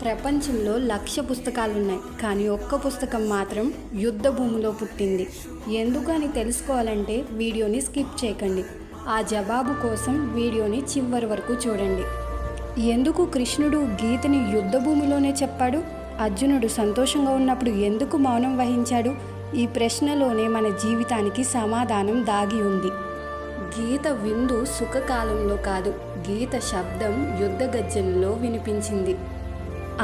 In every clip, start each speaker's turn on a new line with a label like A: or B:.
A: ప్రపంచంలో 1,00,000 పుస్తకాలున్నాయి, కానీ ఒక్క పుస్తకం మాత్రం యుద్ధ భూమిలో పుట్టింది. ఎందుకని తెలుసుకోవాలంటే వీడియోని స్కిప్ చేయకండి. ఆ జవాబు కోసం వీడియోని చివరి వరకు చూడండి. ఎందుకు కృష్ణుడు గీతని యుద్ధ భూమిలోనే చెప్పాడు? అర్జునుడు సంతోషంగా ఉన్నప్పుడు ఎందుకు మౌనం వహించాడు? ఈ ప్రశ్నలోనే మన జీవితానికి సమాధానం దాగి ఉంది. గీత విందు సుఖకాలంలో కాదు, గీత శబ్దం యుద్ధ గర్జనలో వినిపించింది.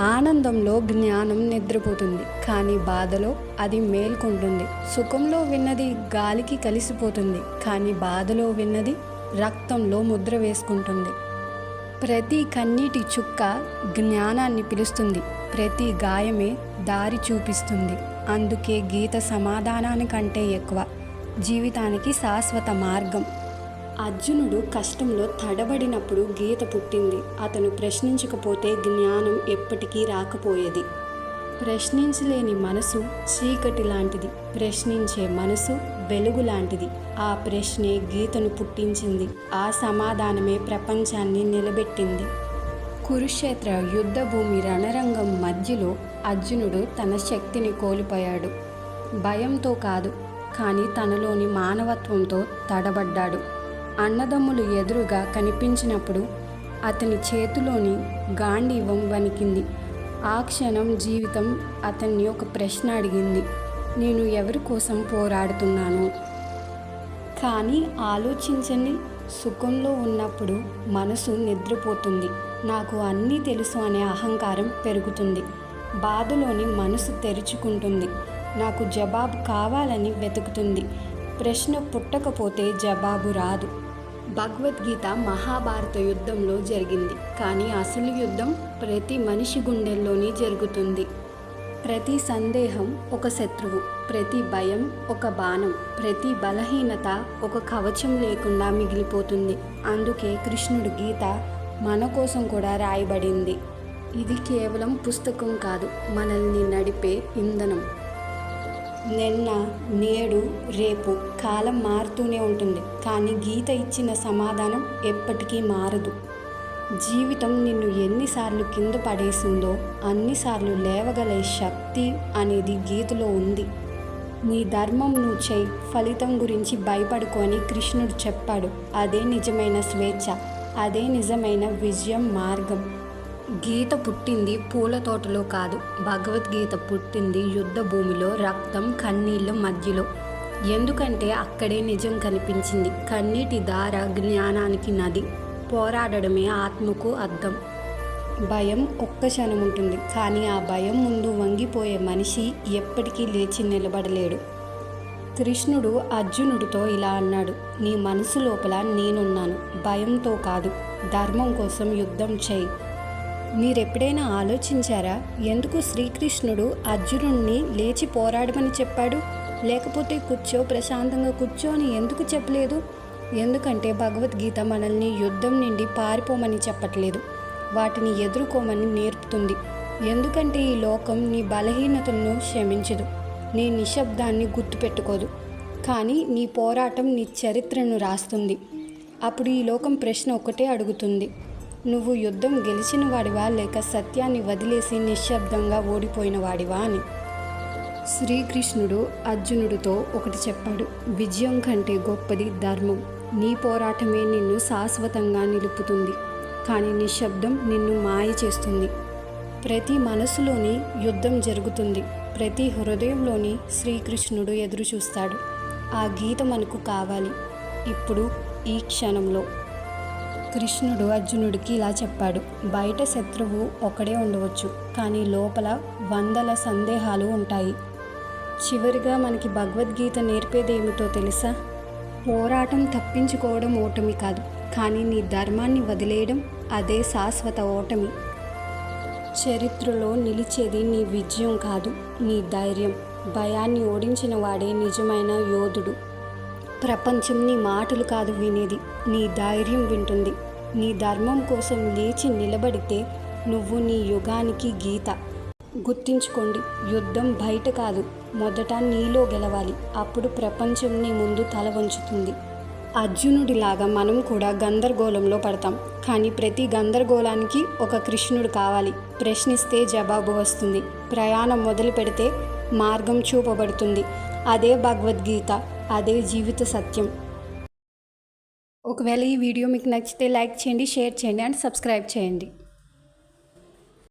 A: ఆనందంలో జ్ఞానం నిద్రపోతుంది, కానీ బాధలో అది మేల్కొంటుంది. సుఖంలో విన్నది గాలికి కలిసిపోతుంది, కానీ బాధలో విన్నది రక్తంలో ముద్ర వేసుకుంటుంది. ప్రతి కన్నీటి చుక్క జ్ఞానాన్ని పిలుస్తుంది, ప్రతి గాయమే దారి చూపిస్తుంది. అందుకే గీత సమాధానానికంటే ఎక్కువ, జీవితానికి శాశ్వత మార్గం. అర్జునుడు కష్టంలో తడబడినప్పుడు గీత పుట్టింది. అతను ప్రశ్నించకపోతే జ్ఞానం ఎప్పటికీ రాకపోయేది. ప్రశ్నించలేని మనసు చీకటి లాంటిది, ప్రశ్నించే మనసు వెలుగు లాంటిది. ఆ ప్రశ్నే గీతను పుట్టించింది, ఆ సమాధానమే ప్రపంచాన్ని నిలబెట్టింది. కురుక్షేత్ర యుద్ధ భూమి రణరంగం మధ్యలో అర్జునుడు తన శక్తిని కోల్పోయాడు. భయంతో కాదు, కానీ తనలోని మానవత్వంతో తడబడ్డాడు. అన్నదమ్ములు ఎదురుగా కనిపించినప్పుడు అతని చేతిలోని గాంధీవం వణికింది. ఆ క్షణం జీవితం అతన్ని ఒక ప్రశ్న అడిగింది: నేను ఎవరి కోసం పోరాడుతున్నాను? కానీ ఆలోచించండి, సుఖంలో ఉన్నప్పుడు మనసు నిద్రపోతుంది, నాకు అన్నీ తెలుసు అనే అహంకారం పెరుగుతుంది. బాధలోని మనసు తెరుచుకుంటుంది, నాకు జవాబు కావాలని వెతుకుతుంది. ప్రశ్న పుట్టకపోతే జవాబు రాదు. భగవద్గీత మహాభారత యుద్ధంలో జరిగింది, కానీ అసలు యుద్ధం ప్రతి మనిషి గుండెల్లోని జరుగుతుంది. ప్రతి సందేహం ఒక శత్రువు, ప్రతి భయం ఒక బాణం, ప్రతి బలహీనత ఒక కవచం లేకుండా మిగిలిపోతుంది. అందుకే కృష్ణుడి గీత మన కోసం కూడా రాయబడింది. ఇది కేవలం పుస్తకం కాదు, మనల్ని నడిపే ఇంధనం. నిన్న, నేడు, రేపు కాలం మారుతూనే ఉంటుంది, కానీ గీత ఇచ్చిన సమాధానం ఎప్పటికీ మారదు. జీవితం నిన్ను ఎన్నిసార్లు కింద పడేసిందో అన్నిసార్లు లేవగలే శక్తి అనేది గీతలో ఉంది. నీ ధర్మం నువ్వు చేయి, ఫలితం గురించి భయపడుకొని కృష్ణుడు చెప్పాడు. అదే నిజమైన స్వేచ్ఛ, అదే నిజమైన విజయం మార్గం. గీత పుట్టింది పూల తోటలో కాదు, భగవద్గీత పుట్టింది యుద్ధ భూమిలో, రక్తం కన్నీళ్ళ మధ్యలో. ఎందుకంటే అక్కడే నిజం కనిపించింది. కన్నీటి దార జ్ఞానానికి నది, పోరాడడమే ఆత్మకు అర్థం. భయం ఒక్క క్షణం ఉంటుంది, కానీ ఆ భయం ముందు వంగిపోయే మనిషి ఎప్పటికీ లేచి నిలబడలేడు. కృష్ణుడు అర్జునుడితో ఇలా అన్నాడు: నీ మనసు లోపల నేనున్నాను, భయంతో కాదు, ధర్మం కోసం యుద్ధం చేయి. మీరెప్పుడైనా ఆలోచించారా, ఎందుకు శ్రీకృష్ణుడు అర్జునుడిని లేచి పోరాడమని చెప్పాడు? లేకపోతే ప్రశాంతంగా కూర్చో అని ఎందుకు చెప్పలేదు? ఎందుకంటే భగవద్గీత మనల్ని యుద్ధం నుండి పారిపోమని చెప్పట్లేదు, వాటిని ఎదుర్కోమని నేర్పుతుంది. ఎందుకంటే ఈ లోకం నీ బలహీనతలను క్షమించదు, నీ నిశ్శబ్దాన్ని గుర్తుపెట్టుకోదు, కానీ నీ పోరాటం నీ చరిత్రను రాస్తుంది. అప్పుడు ఈ లోకం ప్రశ్న ఒకటే అడుగుతుంది: నువ్వు యుద్ధం గెలిచిన వాడివా, లేక సత్యాన్ని వదిలేసి నిశ్శబ్దంగా ఓడిపోయిన వాడివా అని. శ్రీకృష్ణుడు అర్జునుడితో ఒకటి చెప్పాడు: విజయం కంటే గొప్పది ధర్మం. నీ పోరాటమే నిన్ను శాశ్వతంగా నిలుపుతుంది, కానీ నిశ్శబ్దం నిన్ను మాయ చేస్తుంది. ప్రతి మనసులోని యుద్ధం జరుగుతుంది, ప్రతి హృదయంలోని శ్రీకృష్ణుడు ఎదురు చూస్తాడు. ఆ గీత మనకు కావాలి, ఇప్పుడు, ఈ క్షణంలో. కృష్ణుడు అర్జునుడికి ఇలా చెప్పాడు: బయట శత్రువు ఒకడే ఉండవచ్చు, కానీ లోపల వందల సందేహాలు ఉంటాయి. చివరిగా మనకి భగవద్గీత నేర్పేదేమిటో తెలుసా? పోరాటం తప్పించుకోవడం ఓటమి కాదు, కానీ నీ ధర్మాన్ని వదిలేయడం అదే శాశ్వత ఓటమి. చరిత్రలో నిలిచేది నీ విజయం కాదు, నీ ధైర్యం. భయాన్ని ఓడించిన వాడే నిజమైన యోధుడు. ప్రపంచం నీ మాటలు కాదు వినేది, నీ ధైర్యం వింటుంది. నీ ధర్మం కోసం లేచి నిలబడితే నువ్వు నీ యుగానికి గీత. గుర్తుంచుకోండి, యుద్ధం బయట కాదు, మొదట నీలో గెలవాలి. అప్పుడు ప్రపంచం నీ ముందు తల వంచుతుంది. అర్జునుడిలాగా మనం కూడా గందరగోళంలో పడతాం. కానీ ప్రతి గందరగోళానికి ఒక కృష్ణుడు కావాలి. ప్రశ్నిస్తే జవాబు వస్తుంది. ప్రయాణం మొదలు పెడితే మార్గం చూపబడుతుంది. అదే భగవద్గీత, అదే జీవిత సత్యం. ఒకవేళ ఈ వీడియో మీకు నచ్చితే లైక్ చేయండి, షేర్ చేయండి అండ్ సబ్స్క్రైబ్ చేయండి.